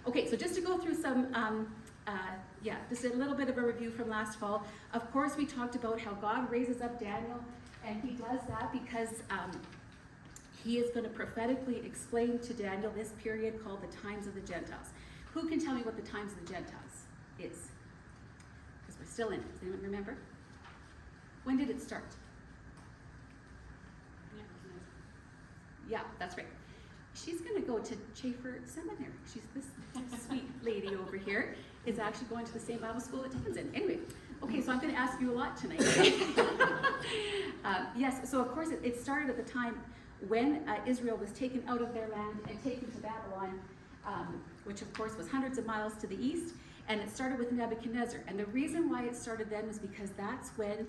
Okay, so just to go through some, just a little bit of a review from last fall. Of course, we talked about how God raises up Daniel, and he does that because he is going to prophetically explain to Daniel this period called the times of the Gentiles. Who can tell me what the times of the Gentiles is? Because we're still in it. Does anyone remember? When did it start? Yeah, that's right. She's going to go to Chafer Seminary. She's this sweet lady over here is actually going to the same Bible school that Dan's in. Anyway, okay, so I'm going to ask you a lot tonight. Yes, so of course it started at the time when Israel was taken out of their land and taken to Babylon, which of course was hundreds of miles to the east, and it started with Nebuchadnezzar. And the reason why it started then was because that's when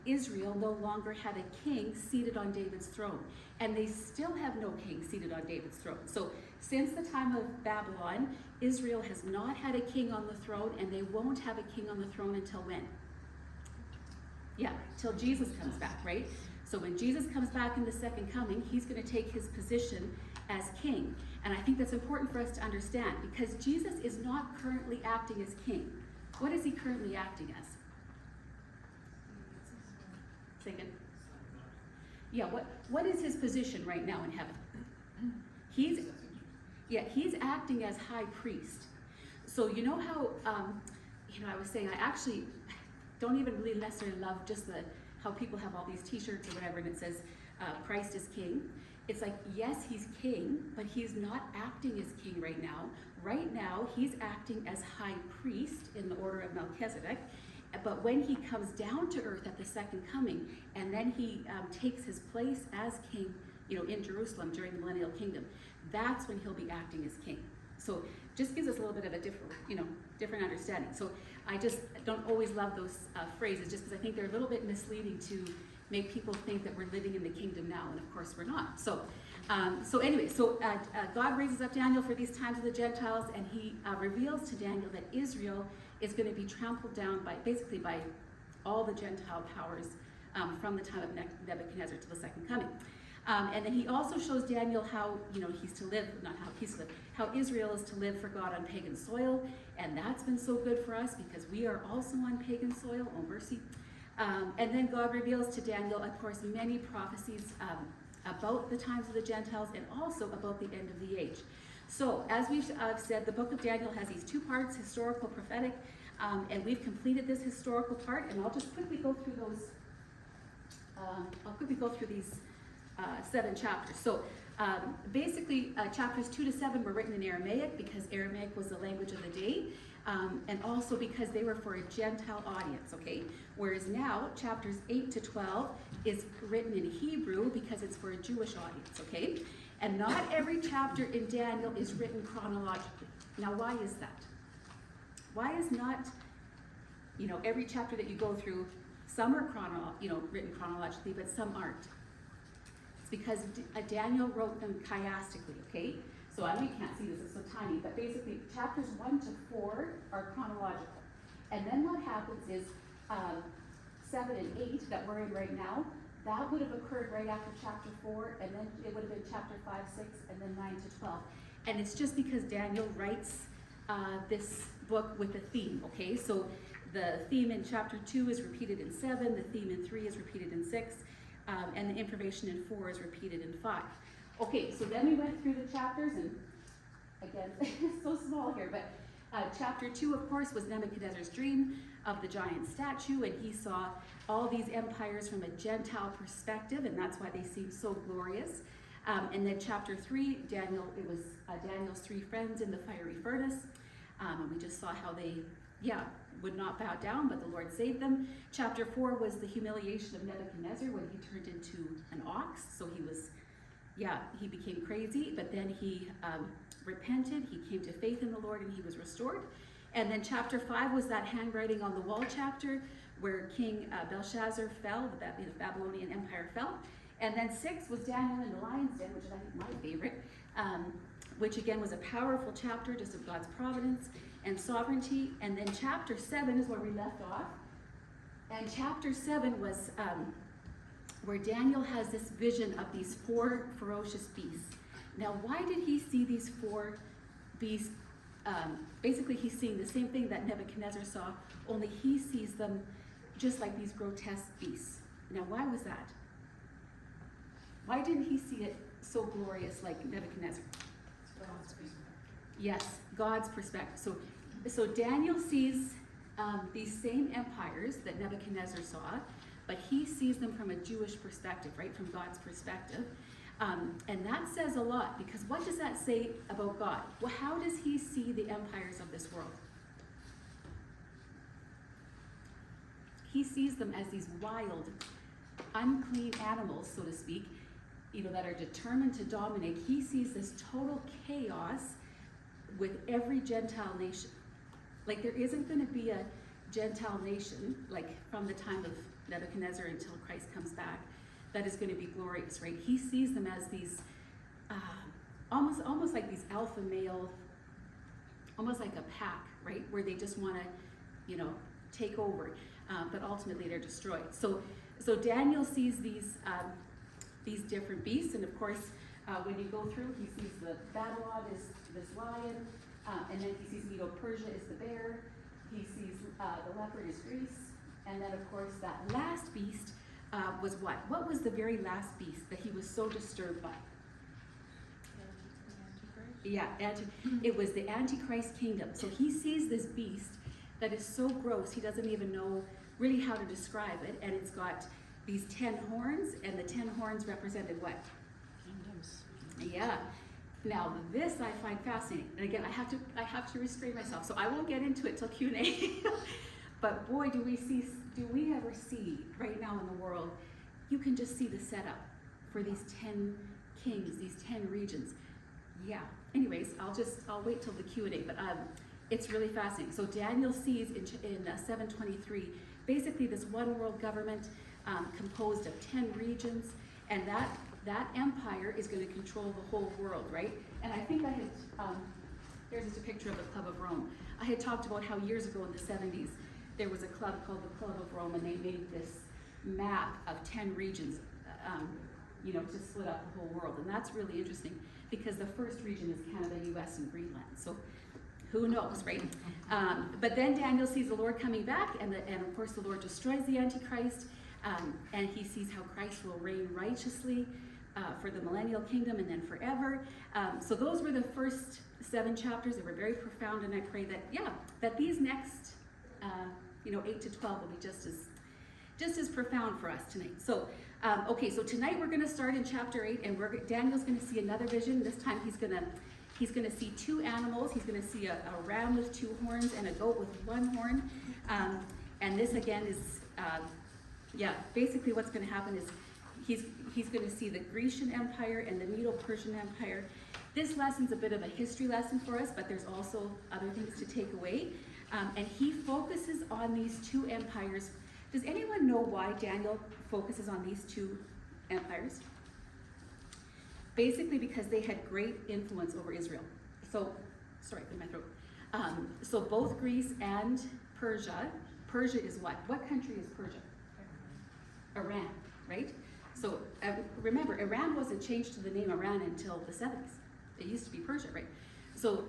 Israel no longer had a king seated on David's throne. And they still have no king seated on David's throne. So since the time of Babylon, Israel has not had a king on the throne, and they won't have a king on the throne until when? Yeah, till Jesus comes back, right? So when Jesus comes back in the second coming, he's going to take his position as king. And I think that's important for us to understand, because Jesus is not currently acting as king. What is he currently acting as? Say again. Yeah, what is his position right now in heaven? He's acting as high priest. So you know how, I was saying, I actually don't even really necessarily love just how people have all these t-shirts or whatever, and it says, Christ is king. It's like, yes, he's king, but he's not acting as king right now. Right now, he's acting as high priest in the order of Melchizedek. But when he comes down to earth at the second coming, and then he takes his place as king, in Jerusalem during the millennial kingdom, that's when he'll be acting as king. So just gives us a little bit of a different understanding. So I just don't always love those phrases, just because I think they're a little bit misleading to make people think that we're living in the kingdom now, and of course we're not. So God raises up Daniel for these times of the Gentiles, and he reveals to Daniel that Israel is going to be trampled down by all the Gentile powers from the time of Nebuchadnezzar to the second coming. And then he also shows Daniel how he's to live, how Israel is to live for God on pagan soil, and that's been so good for us because we are also on pagan soil. Oh mercy! And then God reveals to Daniel, of course, many prophecies about the times of the Gentiles and also about the end of the age. So, as we've said, the book of Daniel has these two parts, historical, prophetic, and we've completed this historical part, and I'll just quickly go through those. These 7 chapters. So, basically, chapters 2 to 7 were written in Aramaic because Aramaic was the language of the day, and also because they were for a Gentile audience, okay? Whereas now, chapters 8 to 12 is written in Hebrew because it's for a Jewish audience, okay? And not every chapter in Daniel is written chronologically. Now, why is that? Why is not, every chapter that you go through, some are written chronologically, but some aren't? It's because Daniel wrote them chiastically, okay? So I know you can't see this, it's so tiny, but basically chapters 1 to 4 are chronological. And then what happens is 7 and 8 that we're in right now, that would have occurred right after chapter 4, and then it would have been chapter 5, 6, and then 9 to 12. And it's just because Daniel writes this book with a theme, okay? So the theme in chapter 2 is repeated in 7, the theme in 3 is repeated in 6, and the information in 4 is repeated in 5. Okay, so then we went through the chapters, and again, it's so small here, but chapter 2, of course, was Nebuchadnezzar's dream of the giant statue, and he saw all these empires from a Gentile perspective, and that's why they seem so glorious. And then chapter 3, it was Daniel's 3 friends in the fiery furnace, and we just saw how they, would not bow down, but the Lord saved them. Chapter 4 was the humiliation of Nebuchadnezzar when he turned into an ox, so he became crazy, but then he repented, he came to faith in the Lord, and he was restored. And then chapter 5 was that handwriting on the wall chapter where King Belshazzar fell, the Babylonian Empire fell. And then 6 was Daniel in the lion's den, which is I think my favorite, which again was a powerful chapter just of God's providence and sovereignty. And then chapter 7 is where we left off. And chapter 7 was where Daniel has this vision of these 4 ferocious beasts. Now, why did he see these 4 beasts basically he's seeing the same thing that Nebuchadnezzar saw, only he sees them just like these grotesque beasts. Now, why was that? Why didn't he see it so glorious like Nebuchadnezzar? God's perspective. Yes, God's perspective. So Daniel sees these same empires that Nebuchadnezzar saw, but he sees them from a Jewish perspective, right? From God's perspective. And that says a lot, because what does that say about God? Well, how does he see the empires of this world? He sees them as these wild, unclean animals, so to speak, that are determined to dominate. He sees this total chaos with every Gentile nation. Like, there isn't going to be a Gentile nation, like from the time of Nebuchadnezzar until Christ comes back, that is going to be glorious, right? He sees them as these, almost like these alpha male, almost like a pack, right? Where they just want to, take over, but ultimately they're destroyed. So Daniel sees these different beasts, and of course, when you go through, he sees the Babylon is this lion, and then he sees Medo-Persia is the bear. He sees the leopard is Greece, and then of course that last beast was what? What was the very last beast that he was so disturbed by? Yeah, it was the Antichrist kingdom. So he sees this beast that is so gross, he doesn't even know really how to describe it, and it's got these 10 horns, and the 10 horns represented what? Kingdoms. Yeah. Now this I find fascinating, and again I have to restrain myself, so I won't get into it till Q&A. But boy, do we ever see right now in the world? You can just see the setup for these 10 kings, these 10 regions. Yeah. Anyways, I'll wait till the Q&A, but it's really fascinating. So Daniel sees in 723 basically this one world government composed of 10 regions, and that empire is going to control the whole world, right? And I think I had, here's just a picture of the Club of Rome. I had talked about how years ago in the 70s, there was a club called the Club of Rome, and they made this map of 10 regions, to split up the whole world. And that's really interesting, because the first region is Canada, US, and Greenland. So who knows, right? But then Daniel sees the Lord coming back, and of course the Lord destroys the Antichrist, and he sees how Christ will reign righteously for the millennial kingdom and then forever. So those were the first 7 chapters. They were very profound, and I pray that these next 8 to 12 will be just as profound for us tonight. So so tonight we're going to start in chapter 8, and Daniel's going to see another vision. This time he's going to see 2 animals. He's going to see a ram with 2 horns and a goat with 1 horn. And this again is basically what's going to happen is he's going to see the Grecian Empire and the Medo-Persian Empire. This lesson's a bit of a history lesson for us, but there's also other things to take away. And he focuses on these 2 empires. Does anyone know why Daniel focuses on these 2 empires? Basically because they had great influence over Israel. So, sorry, in my throat. So both Greece and Persia. Persia is what? What country is Persia? Iran, right? So remember, Iran wasn't changed to the name Iran until the 70s. It used to be Persia, right? So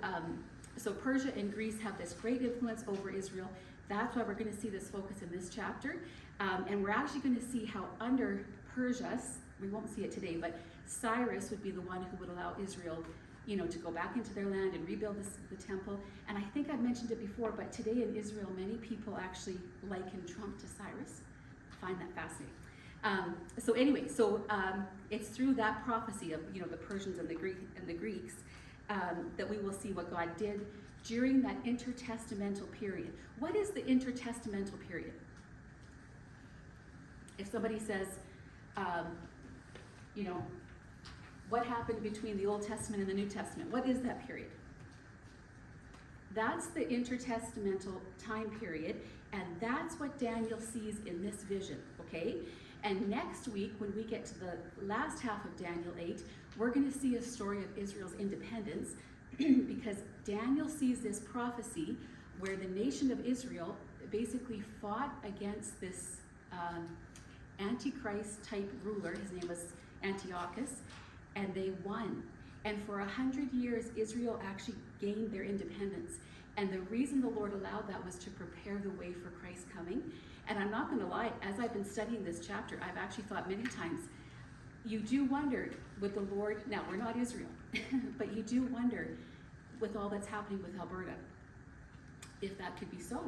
Persia and Greece have this great influence over Israel. That's why we're going to see this focus in this chapter. And we're actually going to see how under Persia, we won't see it today, but Cyrus would be the one who would allow Israel, to go back into their land and rebuild the temple. And I think I've mentioned it before, but today in Israel, many people actually liken Trump to Cyrus. I find that fascinating. It's through that prophecy of the Persians and the Greeks that we will see what God did during that intertestamental period. What is the intertestamental period? If somebody says, what happened between the Old Testament and the New Testament? What is that period? That's the intertestamental time period, and that's what Daniel sees in this vision, okay? And next week, when we get to the last half of Daniel 8, we're going to see a story of Israel's independence, because Daniel sees this prophecy where the nation of Israel basically fought against this Antichrist type ruler. His name was Antiochus, and they won. And for 100 years, Israel actually gained their independence. And the reason the Lord allowed that was to prepare the way for Christ's coming. And I'm not going to lie, as I've been studying this chapter, I've actually thought many times, you do wonder with the Lord, now we're not Israel, but you do wonder with all that's happening with Alberta, if that could be so.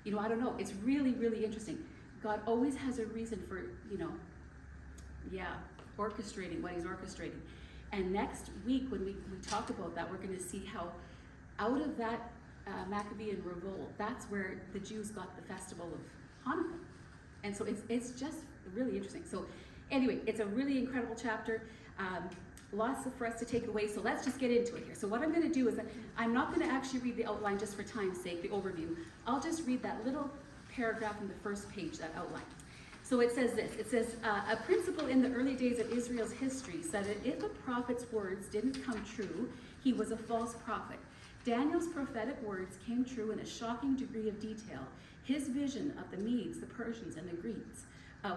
You know, I don't know. It's really, really interesting. God always has a reason for, orchestrating what he's orchestrating. And next week, when we talk about that, we're going to see how out of that Maccabean revolt, that's where the Jews got the festival of Hanukkah. And so it's just really interesting. So anyway, it's a really incredible chapter. Lots for us to take away, so let's just get into it here. So what I'm going to do is I'm not going to actually read the outline just for time's sake, the overview. I'll just read that little paragraph in the first page, that outline. So it says this, it says, a principle in the early days of Israel's history said that if a prophet's words didn't come true, he was a false prophet. Daniel's prophetic words came true in a shocking degree of detail. His vision of the Medes, the Persians, and the Greeks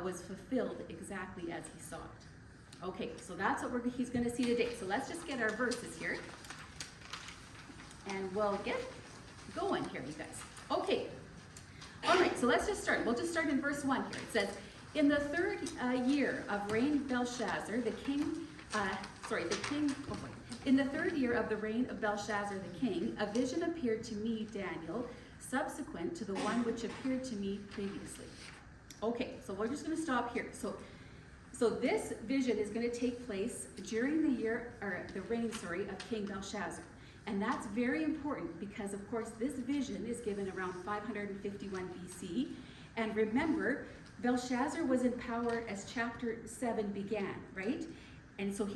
was fulfilled exactly as he saw it. Okay, so that's what he's going to see today. So let's just get our verses here. And we'll get going here, you guys. Okay. All right, so let's just start. We'll just start in verse 1 here. It says, in the third year of reign of Belshazzar, in the third year of the reign of Belshazzar the king, a vision appeared to me, Daniel, subsequent to the one which appeared to me previously. Okay, so we're just going to stop here. So this vision is going to take place during the reign of King Belshazzar. And that's very important because, of course, this vision is given around 551 BC. And remember, Belshazzar was in power as chapter 7 began, right? And so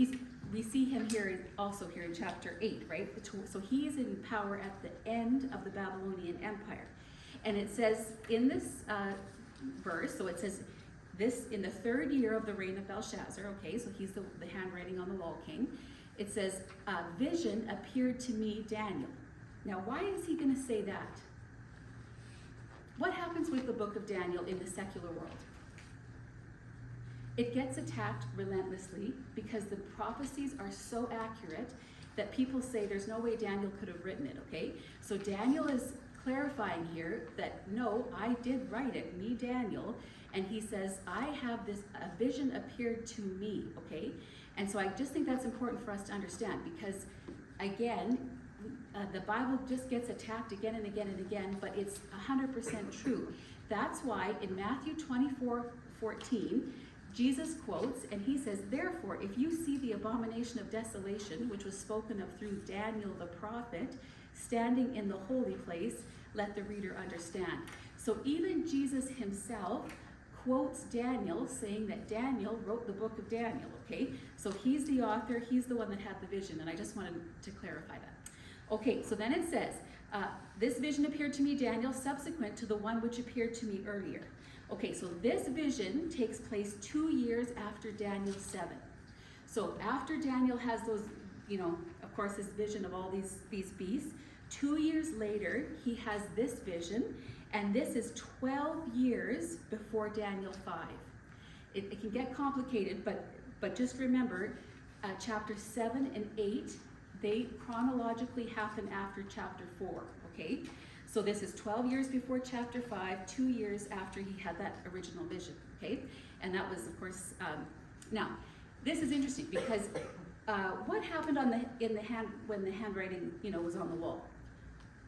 we see him here also here in chapter 8, right? So he is in power at the end of the Babylonian Empire. And it says in this verse, so it says, this in the third year of the reign of Belshazzar, okay, so he's the handwriting on the wall king. It says, a vision appeared to me, Daniel. Now, why is he going to say that? What happens with the book of Daniel in the secular world? It gets attacked relentlessly because the prophecies are so accurate that people say there's no way Daniel could have written it, okay? So Daniel is clarifying here that, no, I did write it, me, Daniel. And he says, I have a vision appeared to me, okay? And so I just think that's important for us to understand because, again, the Bible just gets attacked again and again and again, but it's 100% true. That's why in Matthew 24:14, Jesus quotes, and he says, therefore, if you see the abomination of desolation, which was spoken of through Daniel the prophet, standing in the holy place, let the reader understand. So even Jesus himself quotes Daniel, saying that Daniel wrote the book of Daniel, okay? So he's the author, he's the one that had the vision, and I just wanted to clarify that. Okay, so then it says, this vision appeared to me, Daniel, subsequent to the one which appeared to me earlier. Okay, so this vision takes place 2 years after Daniel 7. So after Daniel has those, of course, his vision of all these beasts, 2 years later, he has this vision, and this is 12 years before Daniel 5. It can get complicated, but just remember, chapter 7 and 8, they chronologically happen after chapter 4, okay? So this is 12 years before chapter 5, 2 years after he had that original vision, okay? And that was, of course, now, this is interesting because what happened when the handwriting, was on the wall?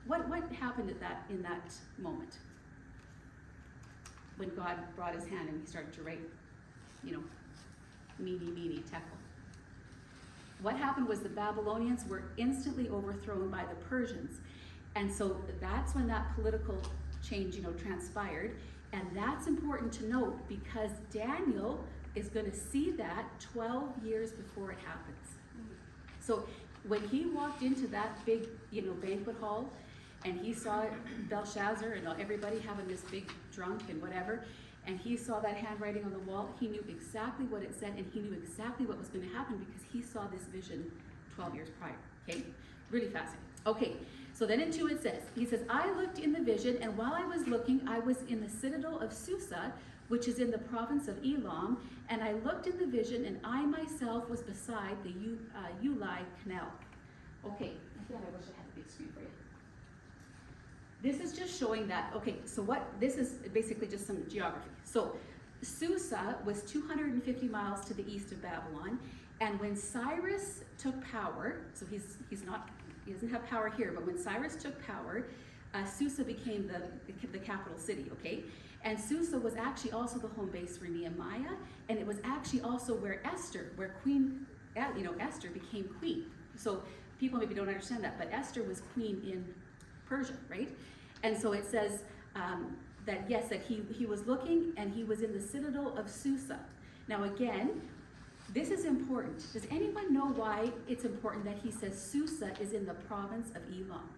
What happened in that moment? When God brought his hand and he started to write, meeny, tekel. What happened was the Babylonians were instantly overthrown by the Persians. And so that's when that political change, transpired. And that's important to note because Daniel is going to see that 12 years before it happens. So when he walked into that big, banquet hall, and he saw Belshazzar and everybody having this big drunk and whatever, and he saw that handwriting on the wall, he knew exactly what it said, and he knew exactly what was going to happen because he saw this vision 12 years prior, okay? Really fascinating. Okay, so then in 2 it says, he says, I looked in the vision, and while I was looking, I was in the citadel of Susa, which is in the province of Elam, and I looked in the vision, and I myself was beside the Ulai canal. Okay, again, I wish I had a big screen for you. This is just showing that, okay, so this is basically just some geography. So Susa was 250 miles to the east of Babylon, and when Cyrus took power, so he doesn't have power here, but when Cyrus took power, Susa became the capital city, okay? And Susa was actually also the home base for Nehemiah, and it was actually also where Esther became queen. So people maybe don't understand that, but Esther was queen in Persia, right? And so it says that he was looking, and he was in the citadel of Susa. Now again, this is important. Does anyone know why it's important that he says Susa is in the province of Elam?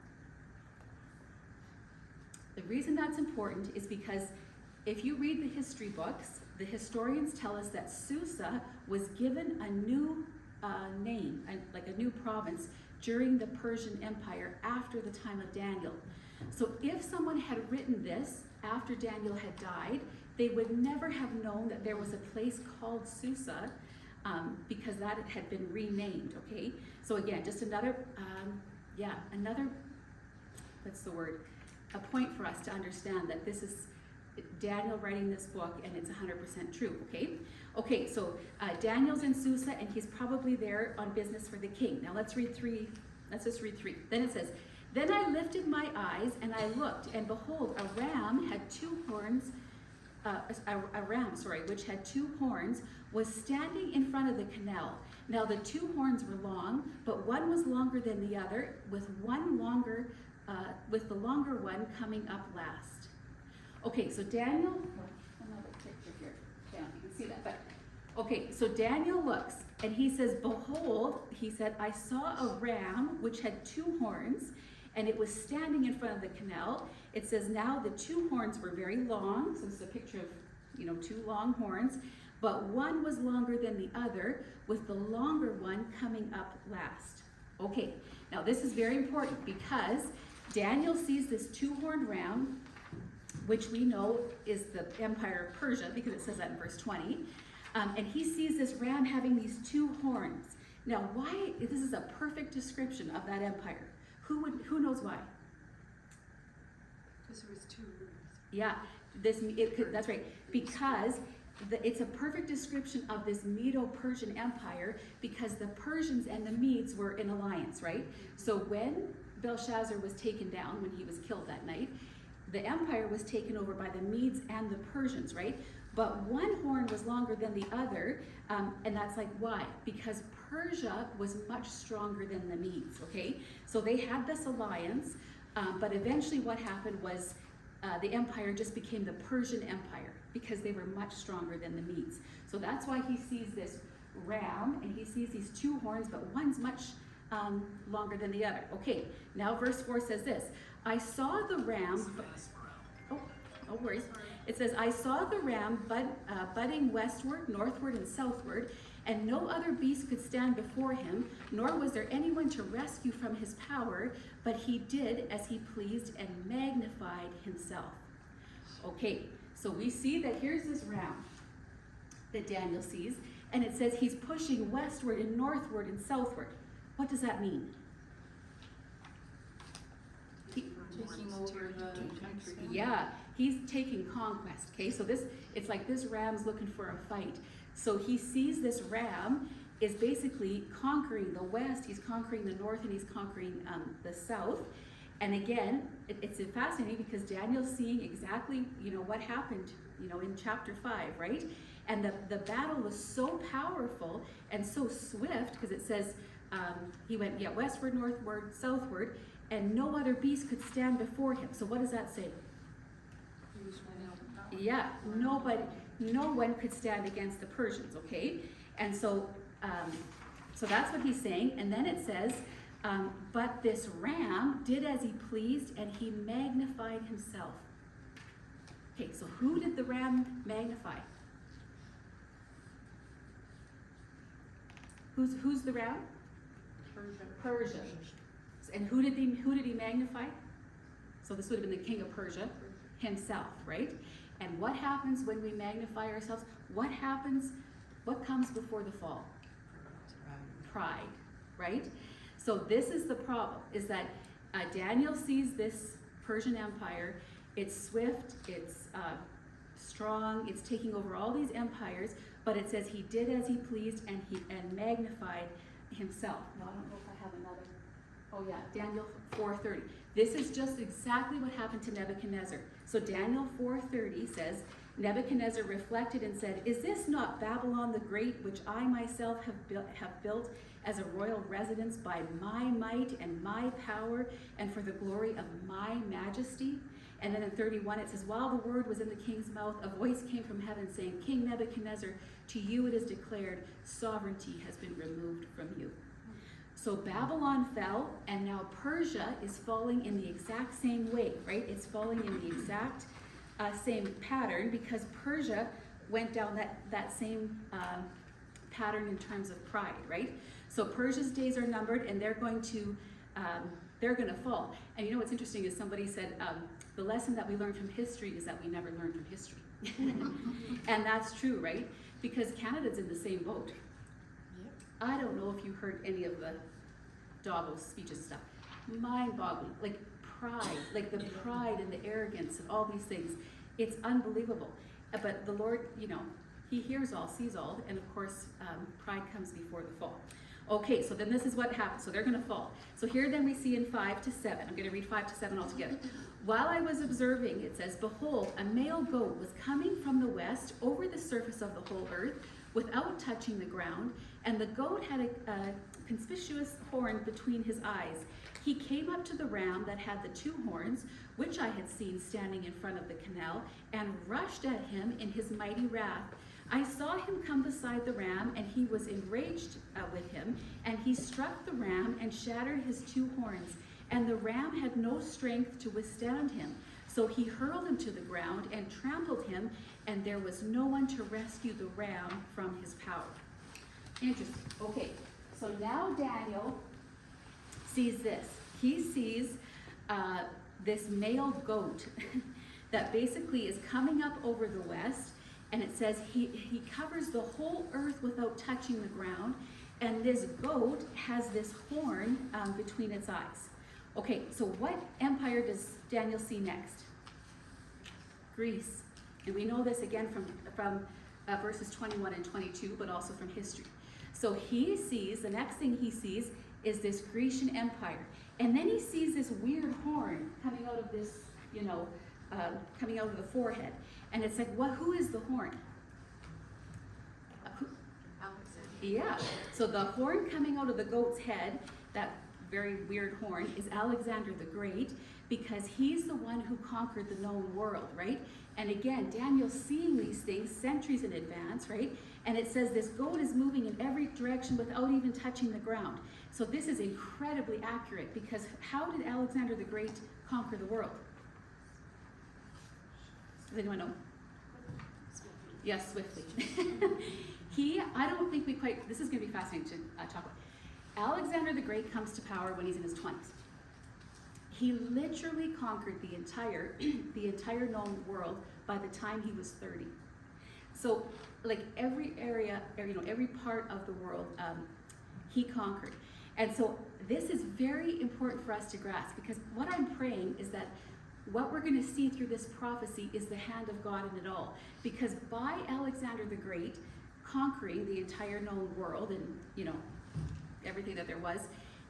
The reason that's important is because if you read the history books, the historians tell us that Susa was given a new name, like a new province, during the Persian Empire after the time of Daniel. So if someone had written this after Daniel had died, they would never have known that there was a place called Susa, because that had been renamed, okay? So again, just another, what's the word? A point for us to understand that this is Daniel writing this book, and it's 100% true, okay? Okay, so Daniel's in Susa, and he's probably there on business for the king. Now let's just read 3. Then it says, "Then I lifted my eyes, and I looked, and behold, a ram had 2 horns, which had 2 horns, was standing in front of the canal. Now the 2 horns were long, but one was longer than the other, with the longer one coming up last." Okay, so Daniel, another picture here. Yeah, you can see that. But okay, so Daniel looks, and he says, "Behold," he said, "I saw a ram which had 2 horns, and it was standing in front of the canal." It says, "Now the 2 horns were very long." So this is a picture of, 2 long horns, but one was longer than the other, with the longer one coming up last. Okay, now this is very important because Daniel sees this 2-horned ram, which we know is the Empire of Persia, because it says that in verse 20. And he sees this ram having these 2 horns. Now, why? This is a perfect description of that empire. Who knows why? Because there was 2 rooms. Yeah, that's right. Because it's a perfect description of this Medo-Persian Empire, because the Persians and the Medes were in alliance, right? So when Belshazzar was taken down, when he was killed that night, the empire was taken over by the Medes and the Persians, right? But one horn was longer than the other, and that's like, why? Because Persia was much stronger than the Medes, okay? So they had this alliance, but eventually what happened was the empire just became the Persian Empire, because they were much stronger than the Medes. So that's why he sees this ram, and he sees these 2 horns, but one's much longer than the other. Okay, now verse 4 says this, "I saw the ram," no worries. It says, "I saw the ram budding westward, northward, and southward, and no other beast could stand before him, nor was there anyone to rescue from his power, but he did as he pleased and magnified himself." Okay, so we see that here's this ram that Daniel sees, and it says he's pushing westward and northward and southward. What does that mean? Taking over the country. Yeah, he's taking conquest, okay? So it's like this ram's looking for a fight. So he sees this ram is basically conquering the west, he's conquering the north, and he's conquering the south. And again, it's fascinating because Daniel's seeing exactly, what happened, in chapter 5, right? And the battle was so powerful and so swift, because it says he went, westward, northward, southward, and no other beast could stand before him. So what does that say? He was running out of power. Yeah, no one could stand against the Persians, okay? And so that's what he's saying. And then it says, but this ram did as he pleased, and he magnified himself. Okay, so who did the ram magnify? Who's the ram? Persia. And who did he magnify? So this would have been the king of Persia himself, right? And what happens when we magnify ourselves? What comes before the fall? Pride, right? So this is the problem, is that Daniel sees this Persian Empire. It's swift, it's strong, it's taking over all these empires, but it says he did as he pleased and magnified himself. Well, I don't know if I have another. Oh yeah, Daniel 4:30. This is just exactly what happened to Nebuchadnezzar. So Daniel 4:30 says, Nebuchadnezzar reflected and said, "Is this not Babylon the Great, which I myself have built as a royal residence by my might and my power and for the glory of my majesty?" And then in 31 it says, "While the word was in the king's mouth, a voice came from heaven saying, King Nebuchadnezzar, to you it is declared, sovereignty has been removed from you." So Babylon fell, and now Persia is falling in the exact same way, right? It's falling in the exact same pattern, because Persia went down that same pattern in terms of pride, right? So Persia's days are numbered, and they're going to fall. And you know what's interesting is somebody said, the lesson that we learn from history is that we never learn from history. And that's true, right? Because Canada's in the same boat. Yep. I don't know if you heard any of the Davos speeches and stuff. Mind-boggling, like pride, like the pride and the arrogance and all these things. It's unbelievable. But the Lord, you know, he hears all, sees all, and of course, pride comes before the fall. Okay, so then this is what happens. So they're going to fall. So here then we see in 5 to 7. I'm going to read 5 to 7 all together. "While I was observing," it says, "behold, a male goat was coming from the west over the surface of the whole earth without touching the ground, and the goat had a conspicuous horn between his eyes. He came up to the ram that had the 2 horns, which I had seen standing in front of the canal, and rushed at him in his mighty wrath. I saw him come beside the ram, and he was enraged with him, and he struck the ram and shattered his 2 horns, and the ram had no strength to withstand him. So he hurled him to the ground and trampled him, and there was no one to rescue the ram from his power." Interesting. Okay, so now Daniel sees this. He sees this male goat that basically is coming up over the west, and it says he covers the whole earth without touching the ground, and this goat has this horn between its eyes. Okay, so what empire does Daniel see next? Greece. And we know this again from verses 21 and 22, but also from history. So he sees, the next thing he sees is this Grecian Empire. And then he sees this weird horn coming out of this, you know, coming out of the forehead. And it's like, who is the horn? Alexander. Yeah, so the horn coming out of the goat's head, that very weird horn, is Alexander the Great, because he's the one who conquered the known world, right? And again, Daniel's seeing these things centuries in advance, right? And it says this goat is moving in every direction without even touching the ground. So this is incredibly accurate, because how did Alexander the Great conquer the world? Does anyone know? Yes, swiftly. I don't think this is going to be fascinating to talk about. Alexander the Great comes to power when he's in his 20s. He literally conquered the entire known world by the time he was 30. So, like every area, every part of the world, he conquered. And so this is very important for us to grasp, because what I'm praying is that what we're going to see through this prophecy is the hand of God in it all. Because by Alexander the Great conquering the entire known world and, everything that there was,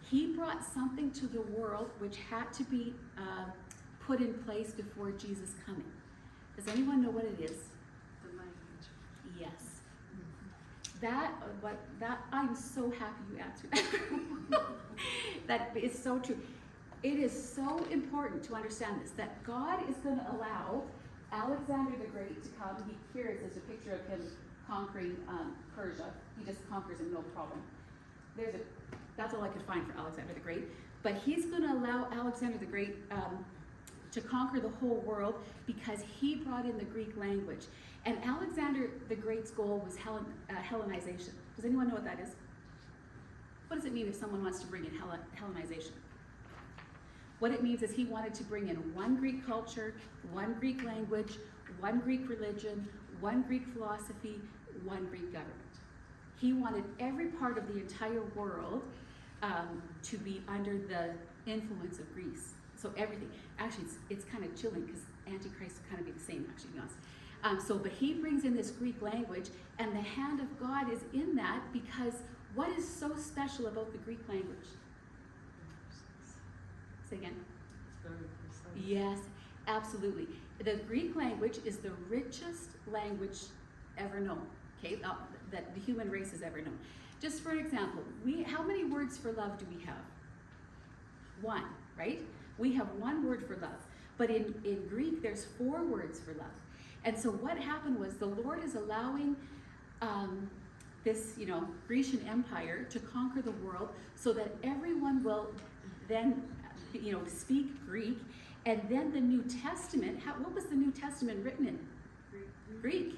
he brought something to the world which had to be put in place before Jesus' coming. Does anyone know what it is? The language. Yes. I'm so happy you answered that. That is so true. It is so important to understand this, that God is going to allow Alexander the Great to come. Here is a picture of him conquering Persia. He just conquers him, no problem. That's all I could find for Alexander the Great. But he's going to allow Alexander the Great to conquer the whole world, because he brought in the Greek language. And Alexander the Great's goal was Hellenization. Does anyone know what that is? What does it mean if someone wants to bring in Hellenization? What it means is he wanted to bring in one Greek culture, one Greek language, one Greek religion, one Greek philosophy, one Greek government. He wanted every part of the entire world to be under the influence of Greece. So everything, actually it's kind of chilling because Antichrist would kind of be the same, actually, to be honest. But he brings in this Greek language, and the hand of God is in that because what is so special about the Greek language? Say again. It's very precise. Yes, absolutely. The Greek language is the richest language ever known, okay, that the human race has ever known. Just for example, how many words for love do we have? One, right? We have one word for love. But in Greek, there's 4 words for love. And so what happened was the Lord is allowing this, Grecian Empire to conquer the world so that everyone will then, speak Greek. And then the New Testament, what was the New Testament written in? Greek.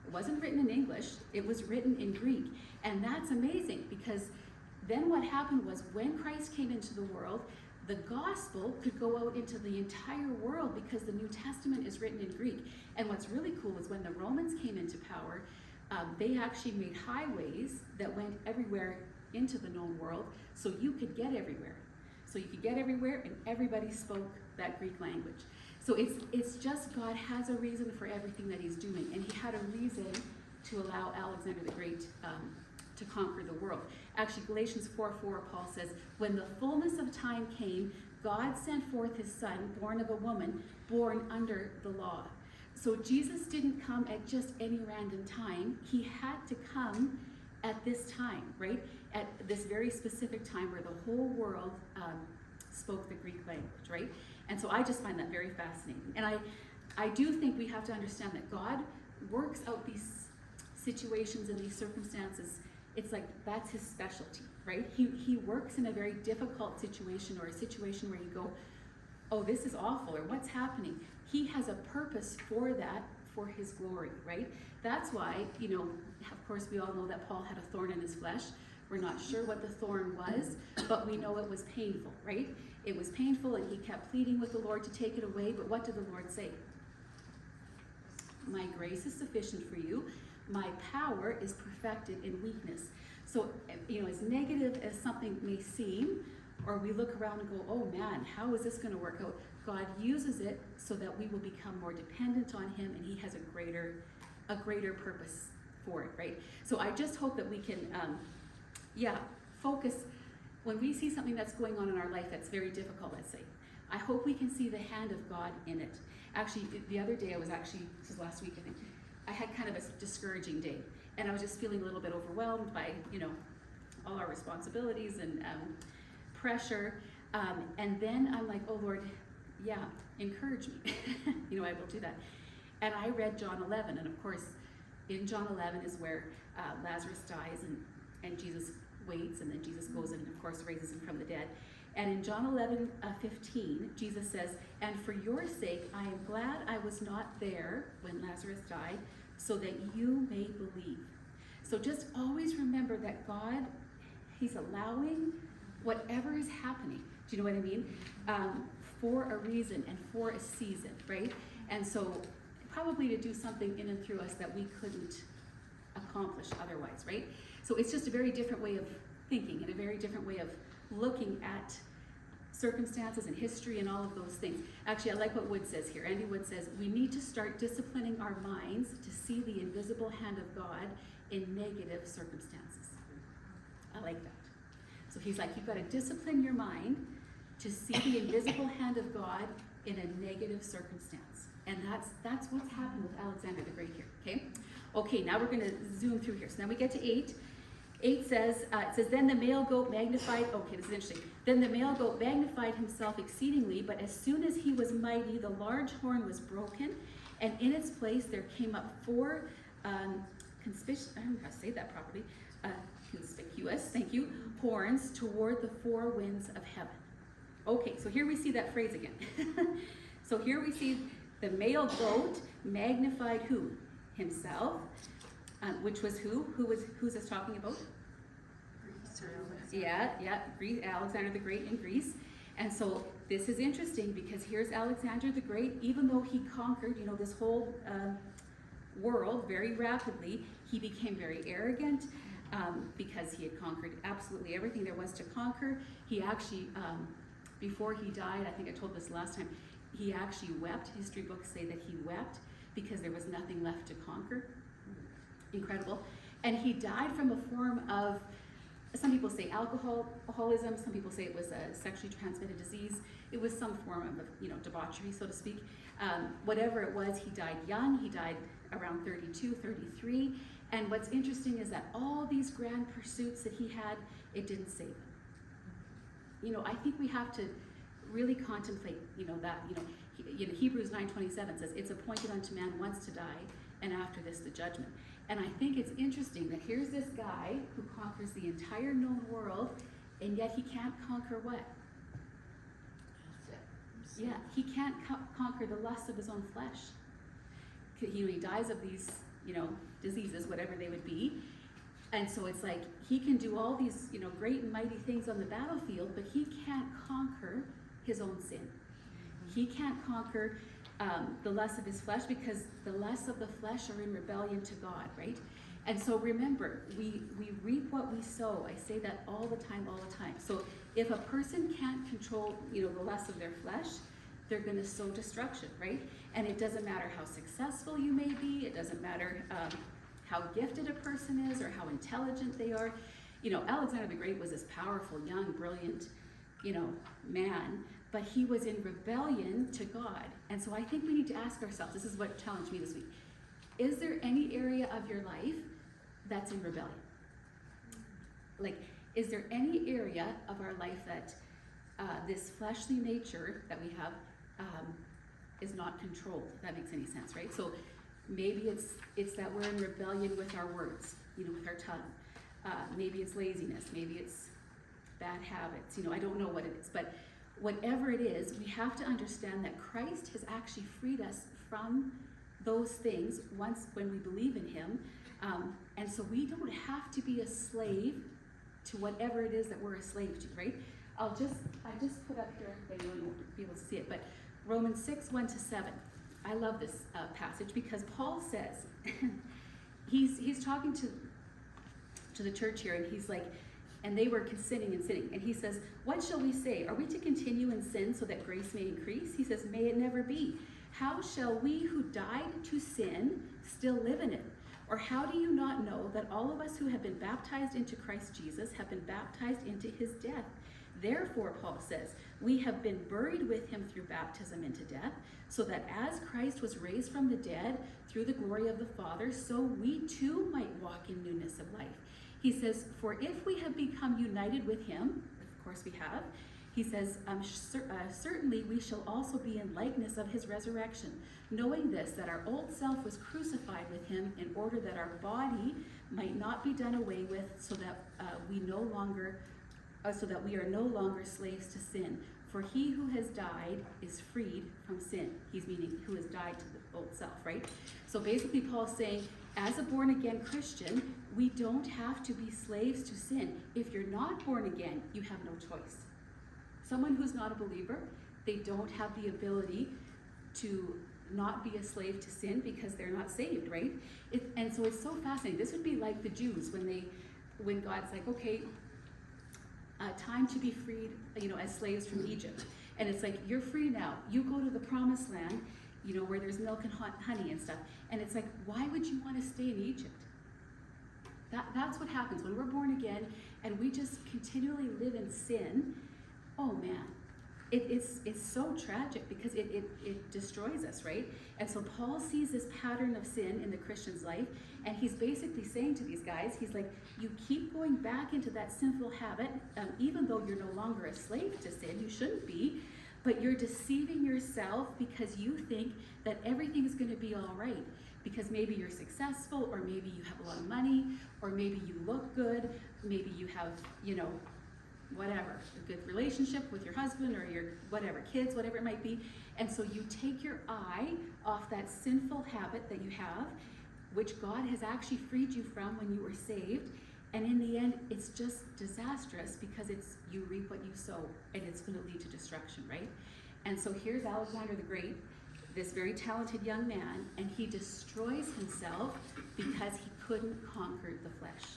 It wasn't written in English, it was written in Greek. And that's amazing because then what happened was when Christ came into the world, the gospel could go out into the entire world because the New Testament is written in Greek. And what's really cool is when the Romans came into power, they actually made highways that went everywhere into the known world so you could get everywhere. So you could get everywhere and everybody spoke that Greek language. So it's just God has a reason for everything that he's doing. And he had a reason to allow Alexander the Great to conquer the world. Actually, Galatians 4:4, Paul says, when the fullness of time came, God sent forth his son, born of a woman, born under the law. So Jesus didn't come at just any random time. He had to come at this time, right? At this very specific time where the whole world spoke the Greek language, right? And so I just find that very fascinating. And I do think we have to understand that God works out these situations and these circumstances. It's like that's his specialty, right? He works in a very difficult situation or a situation where you go, oh, this is awful, or what's happening? He has a purpose for that, for his glory, right? That's why, of course, we all know that Paul had a thorn in his flesh. We're not sure what the thorn was, but we know it was painful, right? It was painful, and he kept pleading with the Lord to take it away, but what did the Lord say? My grace is sufficient for you. My power is perfected in weakness. So, as negative as something may seem, or we look around and go, oh man, how is this going to work out? God uses it so that we will become more dependent on him, and he has a greater purpose for it, right? So I just hope that we can, focus when we see something that's going on in our life that's very difficult, let's say. I hope we can see the hand of God in it. Actually, the other day this was last week, I think, I had kind of a discouraging day, and I was just feeling a little bit overwhelmed by, all our responsibilities and pressure. And then I'm like, oh Lord, encourage me. I will do that. And I read John 11, and of course, in John 11 is where Lazarus dies, and Jesus waits, and then Jesus goes and of course raises him from the dead. And in John 11:15, Jesus says, and for your sake, I am glad I was not there when Lazarus died, so that you may believe. So just always remember that God, he's allowing whatever is happening, do you know what I mean? For a reason and for a season, right? And so probably to do something in and through us that we couldn't accomplish otherwise, right? So it's just a very different way of thinking and a very different way of looking at circumstances and history and all of those things. Actually, I like what Wood says here. Andy Wood says, we need to start disciplining our minds to see the invisible hand of God in negative circumstances. I like that. So he's like, you've got to discipline your mind to see the invisible hand of God in a negative circumstance. And that's what's happened with Alexander the Great here, okay? Okay, now we're going to zoom through here. So now we get to 8. 8 says, then the male goat magnified, okay, this is interesting. Then the male goat magnified himself exceedingly, but as soon as he was mighty, the large horn was broken, and in its place there came up 4 conspicuous, I don't know how to say that properly, conspicuous, thank you, horns toward the 4 winds of heaven. Okay, so here we see that phrase again. So here we see the male goat magnified who? Himself. Which was who? Who's this talking about? Greece. Greece, Alexander the Great in Greece. And so this is interesting because here's Alexander the Great, even though he conquered, this whole world very rapidly, he became very arrogant. because he had conquered absolutely everything there was to conquer. He actually, before he died, I think I told this last time, he actually wept. History books say that he wept because there was nothing left to conquer. Incredible. And he died from a form of, some people say alcoholism, some people say it was a sexually transmitted disease. It was some form of, debauchery, so to speak. Whatever it was, he died young. He died around 32, 33. And what's interesting is that all these grand pursuits that he had, it didn't save him. I think we have to really contemplate, that, Hebrews 9:27 says, it's appointed unto man once to die, and after this the judgment. And I think it's interesting that here's this guy who conquers the entire known world, and yet he can't conquer what? Yeah, he can't conquer the lusts of his own flesh. He dies of these, diseases, whatever they would be. And so it's like, he can do all these, great and mighty things on the battlefield, but he can't conquer his own sin. He can't conquer the lusts of his flesh, because the lusts of the flesh are in rebellion to God, right? And so remember, we reap what we sow. I say that all the time. So if a person can't control, the lusts of their flesh, they're going to sow destruction, right? And it doesn't matter how successful you may be. It doesn't matter how gifted a person is or how intelligent they are. Alexander the Great was this powerful, young, brilliant, man, but he was in rebellion to God. And so I think we need to ask ourselves, this is what challenged me this week, is there any area of your life that's in rebellion? Like, is there any area of our life that this fleshly nature that we have is not controlled, if that makes any sense, right? So maybe it's that we're in rebellion with our words, with our tongue. Maybe it's laziness, maybe it's bad habits, I don't know what it is, but whatever it is, we have to understand that Christ has actually freed us from those things when we believe in him. And so we don't have to be a slave to whatever it is that we're a slave to, right? I just put up here, maybe you won't be able to see it, but Romans 6:1-7. I love this passage because Paul says, he's talking to the church here, and he's like, and they were sinning and sinning. And he says, what shall we say? Are we to continue in sin so that grace may increase? He says, may it never be. How shall we who died to sin still live in it? Or how do you not know that all of us who have been baptized into Christ Jesus have been baptized into his death? Therefore, Paul says, we have been buried with him through baptism into death, so that as Christ was raised from the dead through the glory of the Father, so we too might walk in newness of life. He says, for if we have become united with him, of course we have, he says, certainly we shall also be in likeness of his resurrection, knowing this, that our old self was crucified with him in order that our body might not be done away with, so that we are no longer slaves to sin. For he who has died is freed from sin. He's meaning who has died to the old self, right? So basically Paul's saying, as a born-again Christian, we don't have to be slaves to sin. If you're not born again, you have no choice. Someone who's not a believer, they don't have the ability to not be a slave to sin because they're not saved, right? And so it's so fascinating. This would be like the Jews when God's like, okay, time to be freed, as slaves from Egypt. And it's like, you're free now. You go to the promised land, where there's milk and honey and stuff. And it's like, why would you want to stay in Egypt? That's what happens when we're born again and we just continually live in sin. Oh man, it's so tragic because it destroys us, right? And so Paul sees this pattern of sin in the Christian's life, and he's basically saying to these guys, he's like, you keep going back into that sinful habit, even though you're no longer a slave to sin, you shouldn't be, but you're deceiving yourself because you think that everything is going to be all right. Because maybe you're successful, or maybe you have a lot of money, or maybe you look good, maybe you have, whatever, a good relationship with your husband or your whatever, kids, whatever it might be. And so you take your eye off that sinful habit that you have, which God has actually freed you from when you were saved. And in the end, it's just disastrous because you reap what you sow, and it's going to lead to destruction, right? And so here's Alexander the Great, this very talented young man, and he destroys himself because he couldn't conquer the flesh.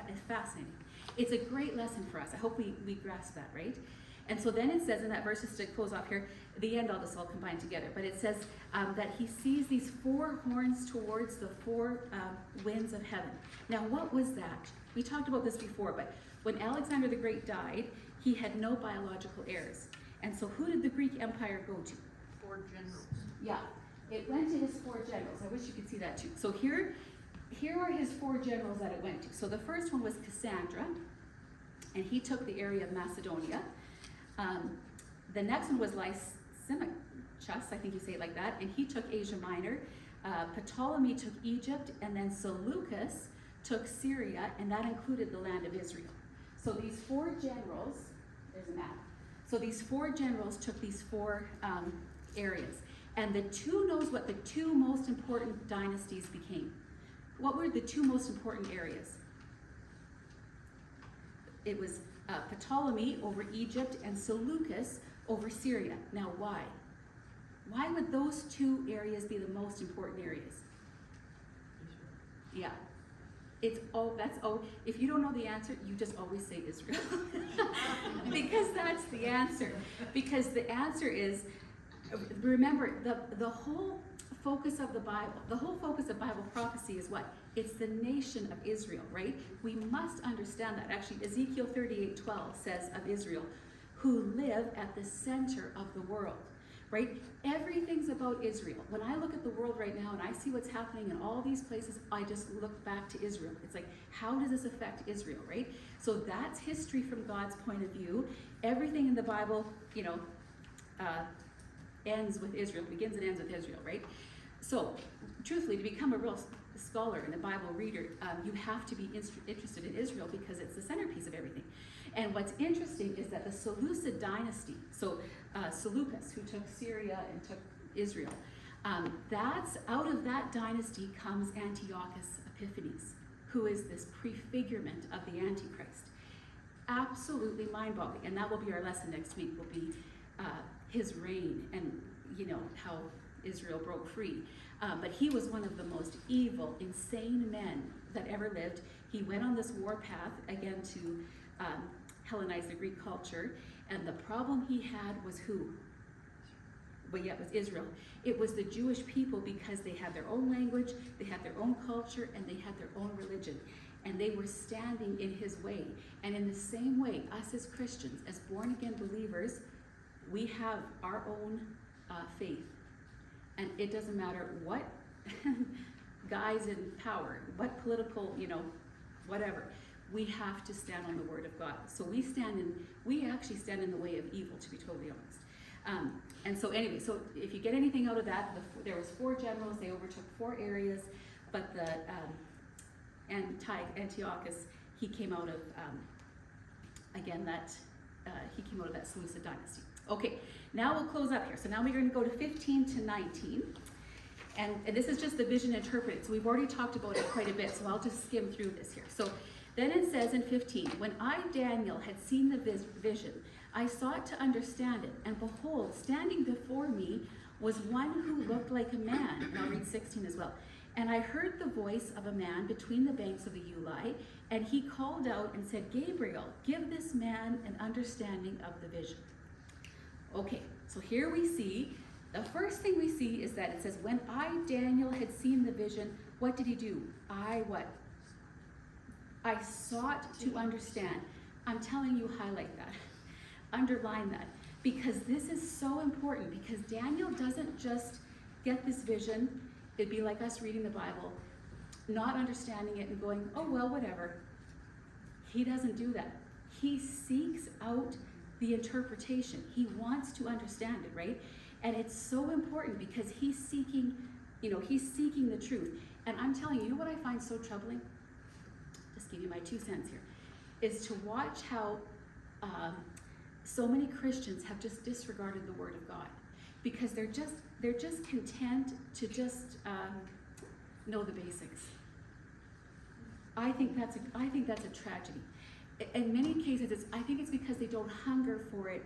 It's fascinating. It's a great lesson for us. I hope we grasp that, right? And so then it says in that verse, just to close off here, the end, I'll just all combine together, but it says that he sees these four horns towards the four winds of heaven. Now, what was that? We talked about this before, but when Alexander the Great died, he had no biological heirs. And so who did the Greek Empire go to? Four generals. Yeah, it went to his four generals. I wish you could see that too. So here are his four generals that it went to. So the first one was Cassandra, and he took the area of Macedonia. The next one was Lysimachus, I think you say it like that, and he took Asia Minor. Ptolemy took Egypt, and then Seleucus took Syria, and that included the land of Israel. So these four generals, there's a map. So these four generals took these four areas. And who knows what the two most important dynasties became? What were the two most important areas? It was Ptolemy over Egypt and Seleucus over Syria. Now why? Why would those two areas be the most important areas? Yeah. If you don't know the answer, you just always say Israel. Because that's the answer. Because the answer is, remember, the whole focus of the Bible, the whole focus of Bible prophecy is what? It's the nation of Israel, right? We must understand that. Actually, Ezekiel 38:12 says of Israel, who live at the center of the world, right? Everything's about Israel. When I look at the world right now and I see what's happening in all these places, I just look back to Israel. It's like, how does this affect Israel, right? So that's history from God's point of view. Everything in the Bible, ends with Israel, begins and ends with Israel, right? So, truthfully, to become a real scholar and a Bible reader, you have to be interested in Israel because it's the centerpiece of everything. And what's interesting is that the Seleucid dynasty, so Seleucus, who took Syria and took Israel, that's out of that dynasty comes Antiochus Epiphanes, who is this prefigurement of the Antichrist. Absolutely mind-boggling, and that will be our lesson next week, will be his reign and how Israel broke free. But he was one of the most evil, insane men that ever lived. He went on this war path, again, to Hellenize the Greek culture, and the problem he had was who? Well, yeah, it was Israel. It was the Jewish people because they had their own language, they had their own culture, and they had their own religion. And they were standing in his way. And in the same way, us as Christians, as born-again believers, we have our own faith. And it doesn't matter what guys in power, what political, whatever, we have to stand on the word of God. So we actually stand in the way of evil, to be totally honest. And so anyway, so if you get anything out of that, there was four generals, they overtook four areas, but the Antiochus, he came out of, he came out of that Seleucid dynasty. Okay, now we'll close up here. So now we're going to go to 15 to 19. And this is just the vision interpreted. So we've already talked about it quite a bit, so I'll just skim through this here. So then it says in 15, when I, Daniel, had seen the vision, I sought to understand it. And behold, standing before me was one who looked like a man. And I'll read 16 as well. And I heard the voice of a man between the banks of the Ulai, and he called out and said, Gabriel, give this man an understanding of the vision. Okay, so here we see, the first thing we see is that it says, when I, Daniel, had seen the vision, what did he do? I sought to understand. I'm telling you, highlight that, underline that, because this is so important, because Daniel doesn't just get this vision. It'd be like us reading the Bible, not understanding it and going, oh, well, whatever. He doesn't do that. He seeks out the interpretation. He wants to understand it, right? And it's so important because he's seeking the truth. And I'm telling you, what I find so troubling, just give you my 2 cents here, is to watch how so many Christians have just disregarded the Word of God because they're just content to just know the basics. I think that's a tragedy. In many cases, I think it's because they don't hunger for it,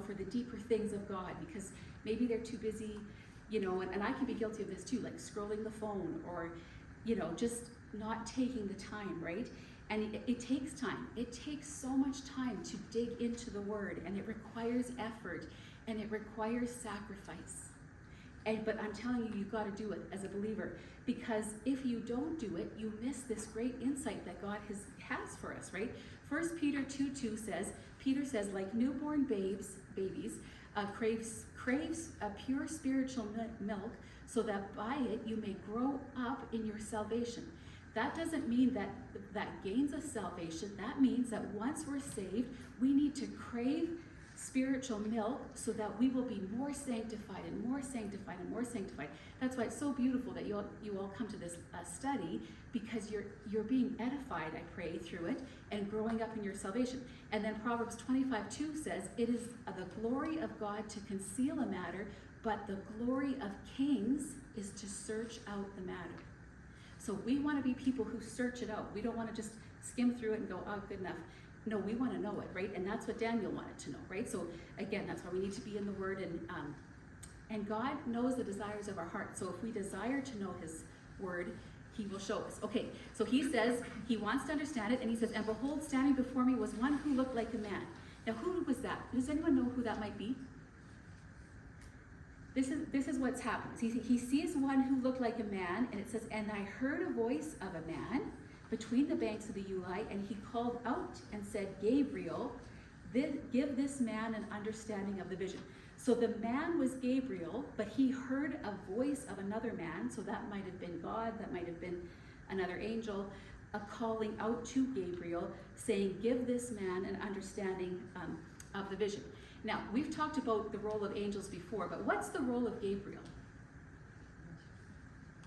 for the deeper things of God, because maybe they're too busy, and I can be guilty of this too, like scrolling the phone or, just not taking the time, right? And it takes time. It takes so much time to dig into the word, and it requires effort, and it requires sacrifice. But I'm telling you, you've got to do it as a believer, because if you don't do it, you miss this great insight that God has for us, right? 1 Peter 2:2 says, Peter says, like newborn babies, craves a pure spiritual milk, so that by it you may grow up in your salvation. That doesn't mean that gains us salvation. That means that once we're saved, we need to crave spiritual milk so that we will be more sanctified and more sanctified and more sanctified. That's why it's so beautiful that you all come to this study, because you're being edified, I pray, through it, and growing up in your salvation. And then Proverbs 25:2 says, it is the glory of God to conceal a matter, but the glory of kings is to search out the matter. So we want to be people who search it out. We don't want to just skim through it and go, oh, good enough. No, we want to know it, right? And that's what Daniel wanted to know, right? So again, that's why we need to be in the Word, and God knows the desires of our heart. So if we desire to know His Word, He will show us. Okay, so he says he wants to understand it, and he says, and behold, standing before me was one who looked like a man. Now, who was that? Does anyone know who that might be? This is what's happened. He sees one who looked like a man, and it says, and I heard a voice of a man between the banks of the Uli, and he called out and said, Gabriel, give this man an understanding of the vision. So the man was Gabriel, but he heard a voice of another man, so that might have been God, that might have been another angel, calling out to Gabriel, saying, give this man an understanding of the vision. Now, we've talked about the role of angels before, but what's the role of Gabriel?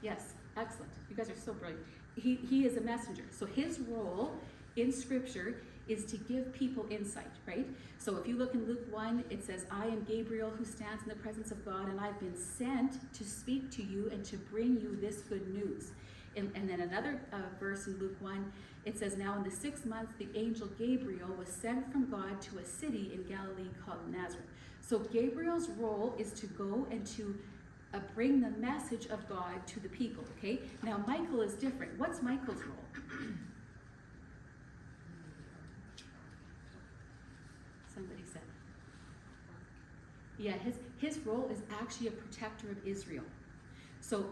Yes, excellent. You guys are so brilliant. He is a messenger. So his role in Scripture is to give people insight, right? So if you look in Luke 1, it says, I am Gabriel who stands in the presence of God, and I've been sent to speak to you and to bring you this good news. And then another verse in Luke 1, it says, now in the 6th month, the angel Gabriel was sent from God to a city in Galilee called Nazareth. So Gabriel's role is to go and to bring the message of God to the people, okay? Now Michael is different. What's Michael's role? Somebody said. Yeah, his role is actually a protector of Israel. So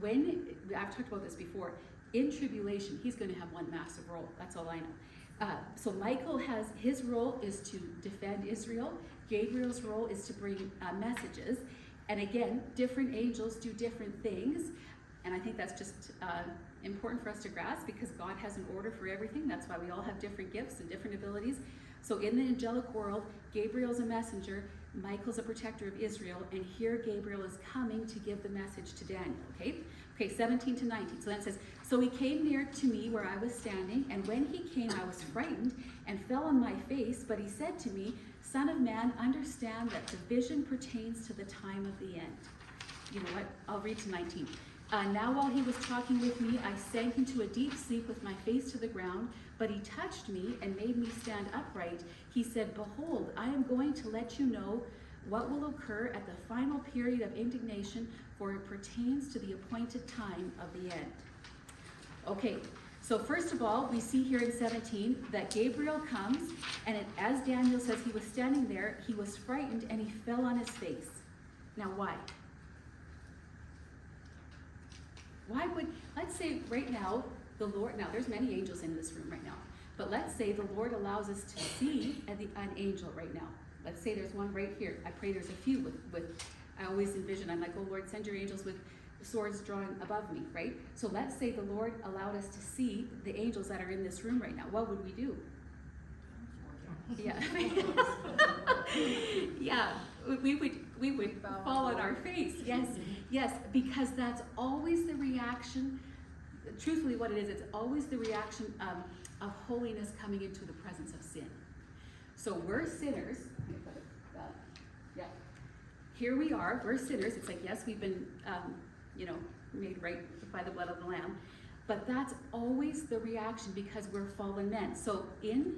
I've talked about this before, in tribulation, he's going to have one massive role. That's all I know. So Michael his role is to defend Israel. Gabriel's role is to bring messages. And again, different angels do different things. And I think that's just important for us to grasp, because God has an order for everything. That's why we all have different gifts and different abilities. So in the angelic world, Gabriel's a messenger, Michael's a protector of Israel, and here Gabriel is coming to give the message to Daniel, okay? Okay, 17 to 19. So then it says, so he came near to me where I was standing, and when he came, I was frightened and fell on my face, but he said to me, Son of man, understand that the vision pertains to the time of the end. You know what? I'll read to 19. Now while he was talking with me, I sank into a deep sleep with my face to the ground, but he touched me and made me stand upright. He said, behold, I am going to let you know what will occur at the final period of indignation, for it pertains to the appointed time of the end. Okay, so first of all, we see here in 17 that Gabriel comes, and as Daniel says, he was standing there, he was frightened, and he fell on his face. Now why? Why would, let's say right now, the Lord, now there's many angels in this room right now, but let's say the Lord allows us to see an angel right now. Let's say there's one right here. I pray there's a few with I always envision, I'm like, oh Lord, send your angels with swords drawn above me, right? So let's say the Lord allowed us to see the angels that are in this room right now. What would we do? Yeah. Yeah, we would fall on our face. Yes, because that's always the reaction. Truthfully, what it is, it's always the reaction of holiness coming into the presence of sin. So we're sinners. Yeah. Here we are. We're sinners. It's like, yes, we've been, made right by the blood of the Lamb. But that's always the reaction, because we're fallen men. So in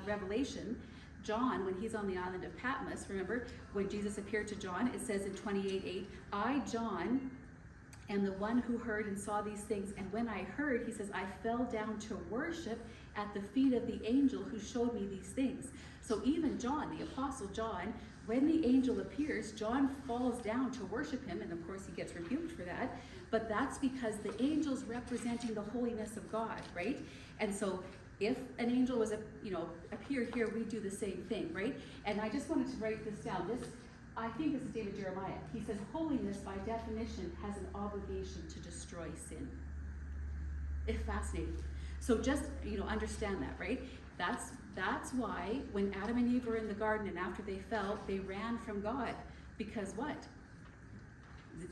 Revelation, John, when he's on the island of Patmos, remember when Jesus appeared to John, it says in 28:8, I, John, and the one who heard and saw these things. And when I heard, he says, I fell down to worship at the feet of the angel who showed me these things. So even John, the Apostle John, when the angel appears, John falls down to worship him, and of course he gets rebuked for that, but that's because the angel's representing the holiness of God, right? And so if an angel was, appeared here, we do the same thing, right? And I just wanted to write this down. I think this is David Jeremiah. He says, holiness by definition has an obligation to destroy sin. It's fascinating. So just, understand that, right? That's why when Adam and Eve were in the garden and after they fell, they ran from God. Because what?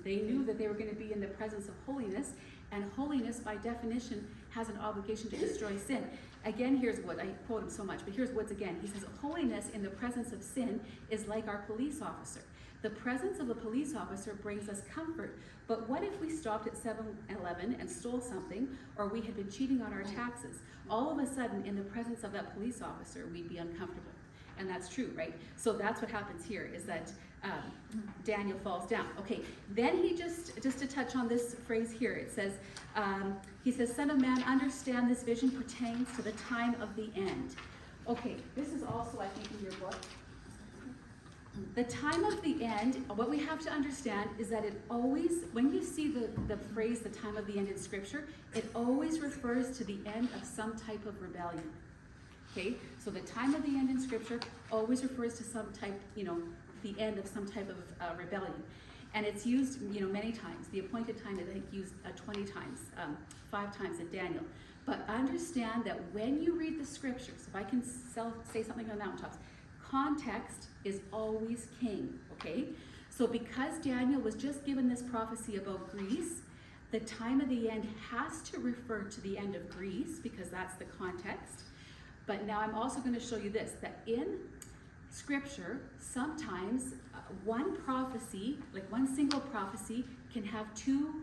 They knew that they were going to be in the presence of holiness, and holiness by definition has an obligation to destroy sin. Again, here's what, I quote him so much, but here's what's again. He says, holiness in the presence of sin is like our police officer. The presence of a police officer brings us comfort, but what if we stopped at 7-Eleven and stole something, or we had been cheating on our taxes? All of a sudden, in the presence of that police officer, we'd be uncomfortable. And that's true, right? So that's what happens here, is that Daniel falls down. Okay, then he just to touch on this phrase here, it says, he says, Son of man, understand this vision pertains to the time of the end. Okay, this is also, I think, in your book. The time of the end, what we have to understand is that it always, when you see the phrase, the time of the end in Scripture, it always refers to the end of some type of rebellion. Okay, so the time of the end in Scripture always refers to some type, the end of some type of rebellion. And it's used, many times. The appointed time is, I think, used 20 times, 5 times in Daniel. But understand that when you read the Scriptures, if I can say something on the mountaintops, context is always king, okay? So because Daniel was just given this prophecy about Greece, the time of the end has to refer to the end of Greece, because that's the context. But now I'm also going to show you this, that in Scripture, sometimes one prophecy, like one single prophecy, can have 2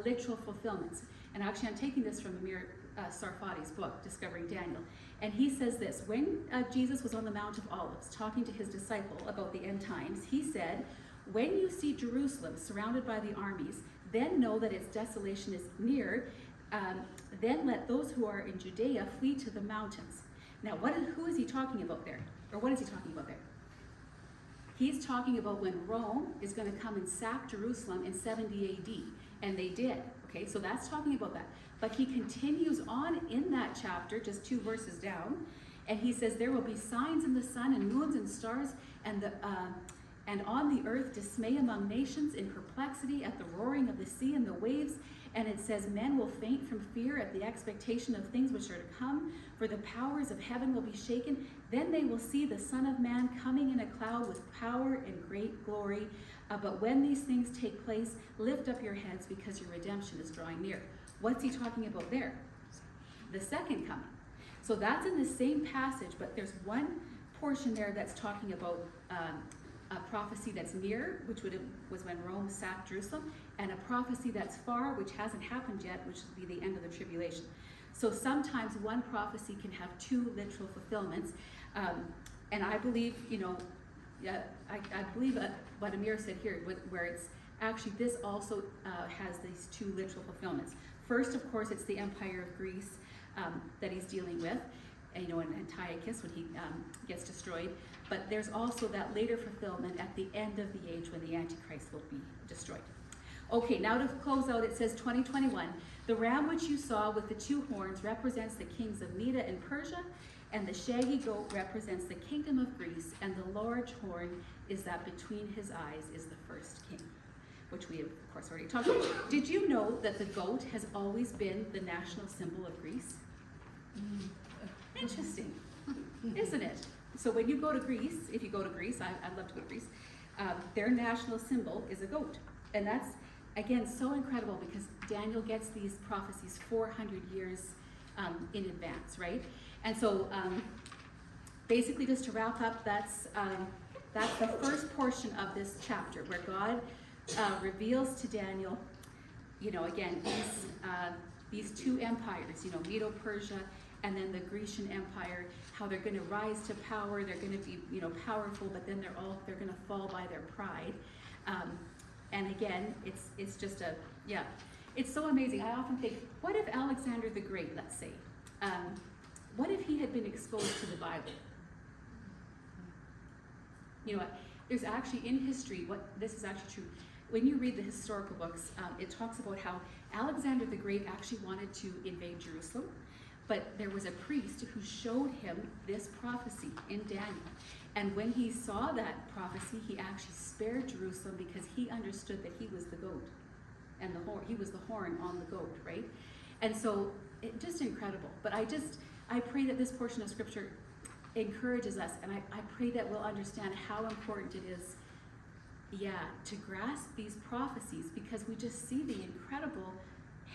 literal fulfillments. And actually, I'm taking this from Amir Sarfati's book, Discovering Daniel. And he says this, when Jesus was on the Mount of Olives, talking to his disciple about the end times, he said, when you see Jerusalem surrounded by the armies, then know that its desolation is near. Then let those who are in Judea flee to the mountains. Now, who is he talking about there? Or what is he talking about there? He's talking about when Rome is going to come and sack Jerusalem in 70 AD. And they did. Okay, so that's talking about that. But he continues on in that chapter, just 2 verses down, and he says, there will be signs in the sun and moons and stars, and on the earth dismay among nations, in perplexity at the roaring of the sea and the waves. And it says, men will faint from fear at the expectation of things which are to come, for the powers of heaven will be shaken. Then they will see the Son of Man coming in a cloud with power and great glory. But when these things take place, lift up your heads, because your redemption is drawing near. What's he talking about there? The second coming. So that's in the same passage, but there's one portion there that's talking about a prophecy that's near, which was when Rome sacked Jerusalem, and a prophecy that's far, which hasn't happened yet, which will be the end of the tribulation. So sometimes one prophecy can have 2 literal fulfillments. And I believe, I believe what Amir said here, where it's actually, this also has these 2 literal fulfillments. First, of course, it's the Empire of Greece that he's dealing with, and Antiochus when he gets destroyed. But there's also that later fulfillment at the end of the age when the Antichrist will be destroyed. Okay, now to close out, it says 2021, the ram which you saw with the 2 horns represents the kings of Medo and Persia, and the shaggy goat represents the kingdom of Greece, and the large horn is that between his eyes is the first king, which we have, of course, already talked about. Did you know that the goat has always been the national symbol of Greece? Interesting, isn't it? So when you go to Greece, if you go to Greece, I'd love to go to Greece, their national symbol is a goat. And that's, again, so incredible, because Daniel gets these prophecies 400 years in advance, right? And so basically, just to wrap up, that's the first portion of this chapter, where God reveals to Daniel, again, these 2 empires, Medo-Persia and then the Grecian Empire, how they're going to rise to power, they're going to be, powerful, but then they're going to fall by their pride. And again, it's just a, yeah, it's so amazing. I often think, what if Alexander the Great, let's say, what if he had been exposed to the Bible? You know what, there's actually in history, this is actually true. When you read the historical books, it talks about how Alexander the Great actually wanted to invade Jerusalem, but there was a priest who showed him this prophecy in Daniel. And when he saw that prophecy, he actually spared Jerusalem because he understood that he was the goat. And he was the horn on the goat, right? And so, just incredible. But I pray that this portion of scripture encourages us, and I pray that we'll understand how important it is, to grasp these prophecies, because we just see the incredible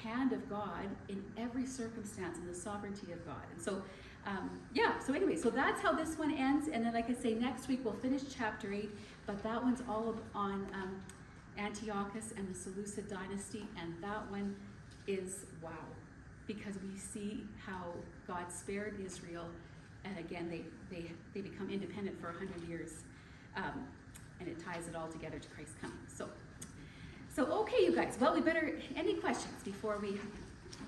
hand of God in every circumstance and the sovereignty of God. And so, so anyway, so that's how this one ends. And then, like I say, next week we'll finish chapter 8, but that one's all on Antiochus and the Seleucid dynasty, and that one is wow, because we see how God spared Israel, and again, they become independent for 100 years, and it ties it all together to Christ's coming. So okay, you guys. Well, we better, any questions before we